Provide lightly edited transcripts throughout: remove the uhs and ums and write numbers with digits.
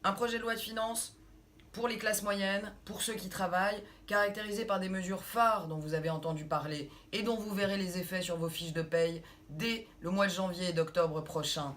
Un projet de loi de finances pour les classes moyennes, pour ceux qui travaillent, caractérisé par des mesures phares dont vous avez entendu parler et dont vous verrez les effets sur vos fiches de paye dès le mois de janvier et d'octobre prochain.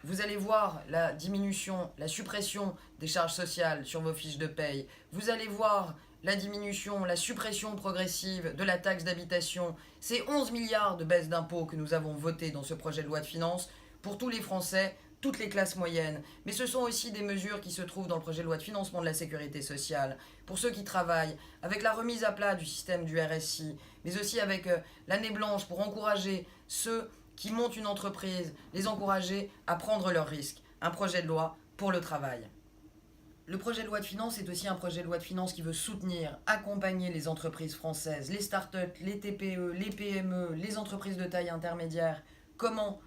Vous allez voir la diminution, la suppression des charges sociales sur vos fiches de paye. Vous allez voir la diminution, la suppression progressive de la taxe d'habitation. C'est 11 milliards de baisse d'impôts que nous avons votés dans ce projet de loi de finances pour tous les Français, toutes les classes moyennes. Mais ce sont aussi des mesures qui se trouvent dans le projet de loi de financement de la sécurité sociale, pour ceux qui travaillent, avec la remise à plat du système du RSI, mais aussi avec l'année blanche pour encourager ceux qui montent une entreprise, les encourager à prendre leurs risques. Un projet de loi pour le travail. Le projet de loi de finances est aussi un projet de loi de finances qui veut soutenir, accompagner les entreprises françaises, les start-up, les TPE, les PME, les entreprises de taille intermédiaire. Comment?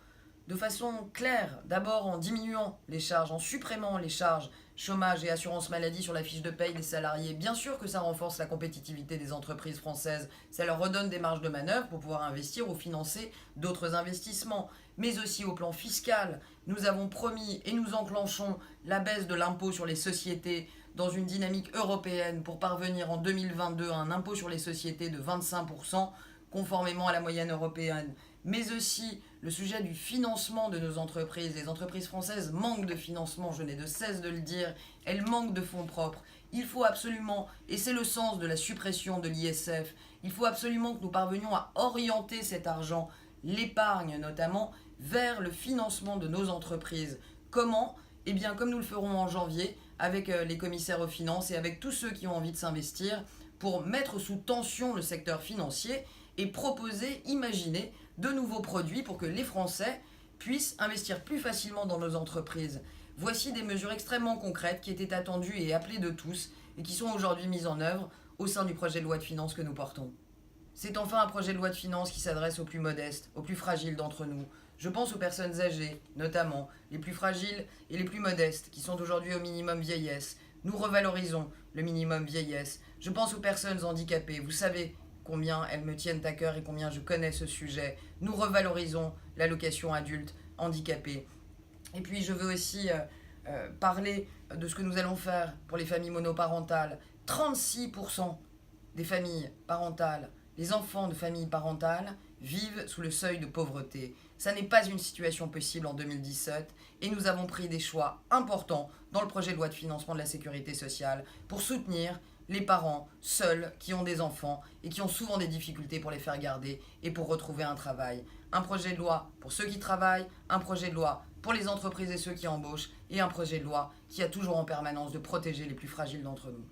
De façon claire, d'abord en diminuant les charges, en supprimant les charges chômage et assurance maladie sur la fiche de paye des salariés. Bien sûr que ça renforce la compétitivité des entreprises françaises, ça leur redonne des marges de manœuvre pour pouvoir investir ou financer d'autres investissements. Mais aussi au plan fiscal, nous avons promis et nous enclenchons la baisse de l'impôt sur les sociétés dans une dynamique européenne pour parvenir en 2022 à un impôt sur les sociétés de 25%, conformément à la moyenne européenne. Mais aussi le sujet du financement de nos entreprises. Les entreprises françaises manquent de financement, je n'ai de cesse de le dire, elles manquent de fonds propres. Il faut absolument, et c'est le sens de la suppression de l'ISF, il faut absolument que nous parvenions à orienter cet argent, l'épargne notamment, vers le financement de nos entreprises. Comment? Eh bien, comme nous le ferons en janvier, avec les commissaires aux finances et avec tous ceux qui ont envie de s'investir, pour mettre sous tension le secteur financier et proposer, imaginer de nouveaux produits pour que les Français puissent investir plus facilement dans nos entreprises. Voici des mesures extrêmement concrètes qui étaient attendues et appelées de tous et qui sont aujourd'hui mises en œuvre au sein du projet de loi de finances que nous portons. C'est enfin un projet de loi de finances qui s'adresse aux plus modestes, aux plus fragiles d'entre nous. Je pense aux personnes âgées, notamment, les plus fragiles et les plus modestes, qui sont aujourd'hui au minimum vieillesse. Nous revalorisons le minimum vieillesse. Je pense aux personnes handicapées. Vous savez combien elles me tiennent à cœur et combien je connais ce sujet. Nous revalorisons l'allocation adulte handicapé. Et puis je veux aussi parler de ce que nous allons faire pour les familles monoparentales. 36% des familles parentales, les enfants de familles parentales, vivent sous le seuil de pauvreté. Ça n'est pas une situation possible en 2017 et nous avons pris des choix importants dans le projet de loi de financement de la sécurité sociale pour soutenir les parents seuls qui ont des enfants et qui ont souvent des difficultés pour les faire garder et pour retrouver un travail. Un projet de loi pour ceux qui travaillent, un projet de loi pour les entreprises et ceux qui embauchent et un projet de loi qui a toujours en permanence de protéger les plus fragiles d'entre nous.